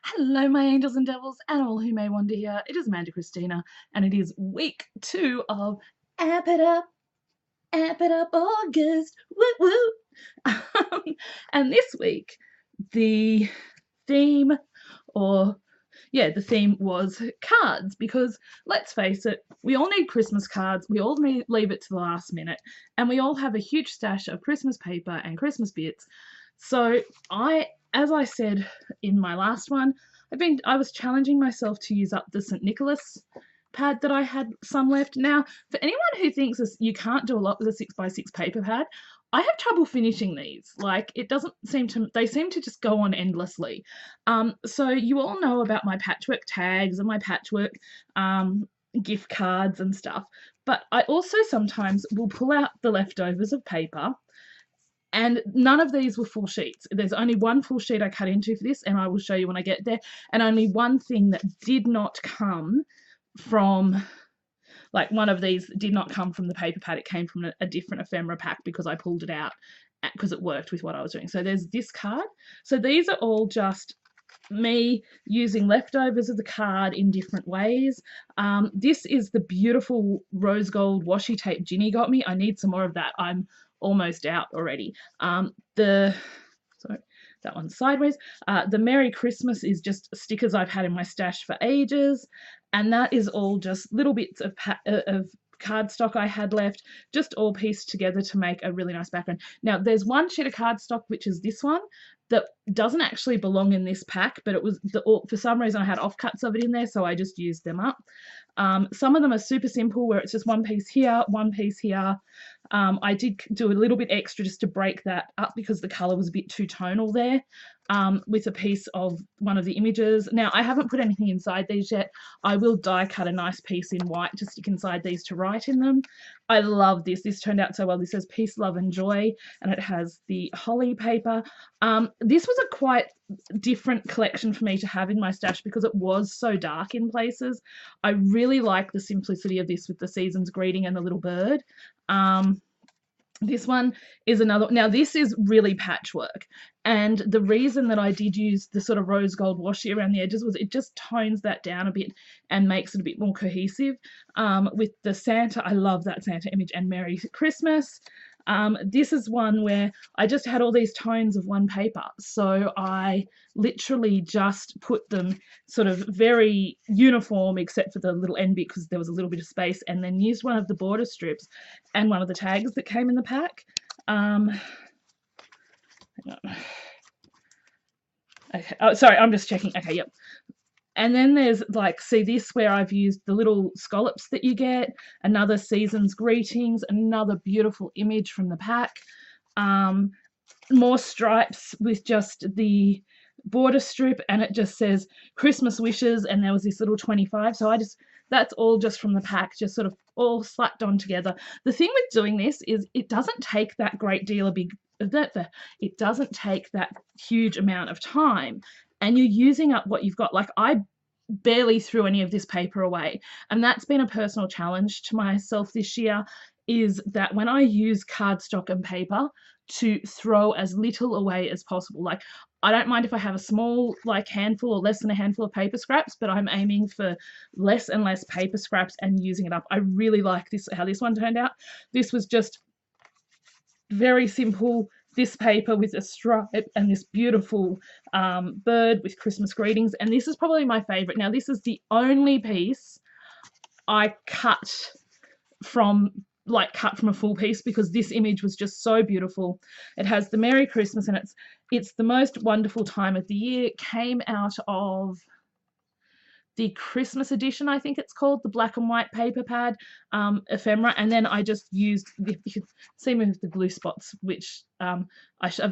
Hello, my angels and devils, and all who may wander here. It is Amanda Christina, and it is week 2 of Amp It Up August. Woo woo! And this week, the theme, the theme was cards, because let's face it, we all need Christmas cards, we all leave it to the last minute, and we all have a huge stash of Christmas paper and Christmas bits. So as I said in my last one, I was challenging myself to use up the St. Nicholas pad that I had some left. Now, for anyone who thinks you can't do a lot with a 6x6 paper pad, I have trouble finishing these. Like, they seem to just go on endlessly. So you all know about my patchwork tags and my patchwork gift cards and stuff. But I also sometimes will pull out the leftovers of paper, and none of these were full sheets. There's only one full sheet I cut into for this, and I will show you when I get there, and only one thing that did not come from, like, one of these did not come from the paper pad. It came from a different ephemera pack because I pulled it out because it worked with what I was doing. So there's this card. So these are all just me using leftovers of the card in different ways. This is the beautiful rose gold washi tape Ginny got me. I need some more of that. I'm almost out already. Sorry, that one's sideways. The Merry Christmas is just stickers I've had in my stash for ages, and that is all just little bits of cardstock I had left, just all pieced together to make a really nice background. Now, there's one sheet of cardstock, which is this one, that doesn't actually belong in this pack, but it was for some reason I had offcuts of it in there, so I just used them up. Some of them are super simple, where it's just one piece here, one piece here. I did do a little bit extra just to break that up because the colour was a bit too tonal there, with a piece of one of the images. Now, I haven't put anything inside these yet. I will die cut a nice piece in white to stick inside these to write in them. I love this. This turned out so well. This says peace, love and joy, and it has the holly paper. This was a quite different collection for me to have in my stash because it was so dark in places. I really like the simplicity of this with the season's greeting and the little bird. This one is another. Now, this is really patchwork, and the reason that I did use the sort of rose gold washi around the edges was it just tones that down a bit and makes it a bit more cohesive. With the Santa, I love that Santa image, and Merry Christmas. This is one where I just had all these tones of one paper, so I literally just put them sort of very uniform except for the little end bit because there was a little bit of space, and then used one of the border strips and one of the tags that came in the pack. Hang on. Okay, oh, sorry, I'm just checking. Okay, yep. And then there's, like, see this where I've used the little scallops that you get, another season's greetings, another beautiful image from the pack, more stripes with just the border strip, and it just says Christmas wishes, and there was this little 25. So that's all just from the pack, just sort of all slapped on together. The thing with doing this is it doesn't take that great deal of it doesn't take that huge amount of time, and you're using up what you've got. Like, I barely threw any of this paper away, and that's been a personal challenge to myself this year, is that when I use cardstock and paper, to throw as little away as possible. Like, I don't mind if I have a small, like, handful or less than a handful of paper scraps, but I'm aiming for less and less paper scraps and using it up. I really like this, how this one turned out. This was just very simple, this paper with a stripe and this beautiful bird with Christmas greetings, and this is probably my favorite. Now, this is the only piece I cut from a full piece because this image was just so beautiful. It has the Merry Christmas, and it's the most wonderful time of the year. It came out of the Christmas edition, I think it's called, the black and white paper pad ephemera, and then I just used, you can see me with the glue spots, which I've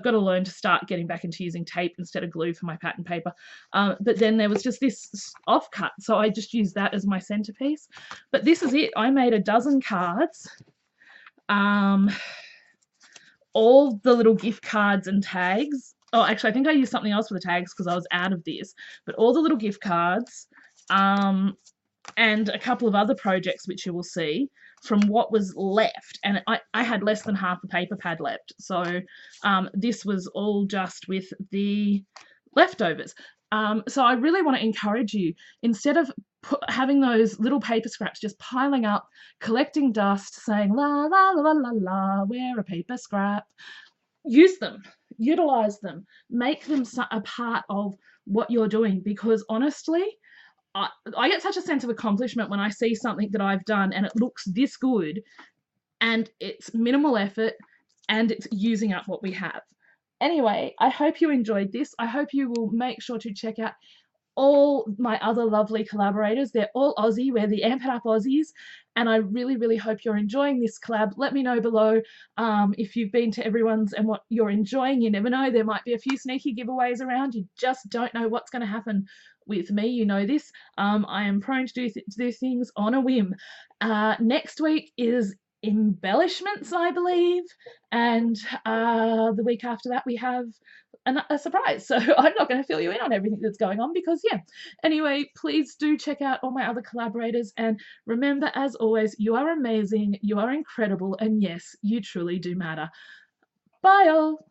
got to learn to start getting back into using tape instead of glue for my pattern paper. But then there was just this offcut, so I just used that as my centerpiece. But this is it. I made a dozen cards. All the little gift cards and tags. Oh, actually, I think I used something else for the tags because I was out of this. But all the little gift cards, and a couple of other projects which you will see from what was left, and I had less than half a paper pad left, so this was all just with the leftovers. So I really want to encourage you, instead of having those little paper scraps just piling up, collecting dust, saying la la la la la la, we're a paper scrap. Use them, utilize them, make them a part of what you're doing, because honestly, I get such a sense of accomplishment when I see something that I've done and it looks this good and it's minimal effort and it's using up what we have. Anyway, I hope you enjoyed this. I hope you will make sure to check out all my other lovely collaborators. They're all Aussie. We're the Amp It Up Aussies. And I really, really hope you're enjoying this collab. Let me know below if you've been to everyone's and what you're enjoying. You never know. There might be a few sneaky giveaways around. You just don't know what's going to happen with me. You know this. I am prone to do things on a whim. Next week is embellishments, I believe. And the week after that, we have a surprise. So I'm not going to fill you in on everything that's going on because, yeah. Anyway, please do check out all my other collaborators. And remember, as always, you are amazing, you are incredible, and yes, you truly do matter. Bye all.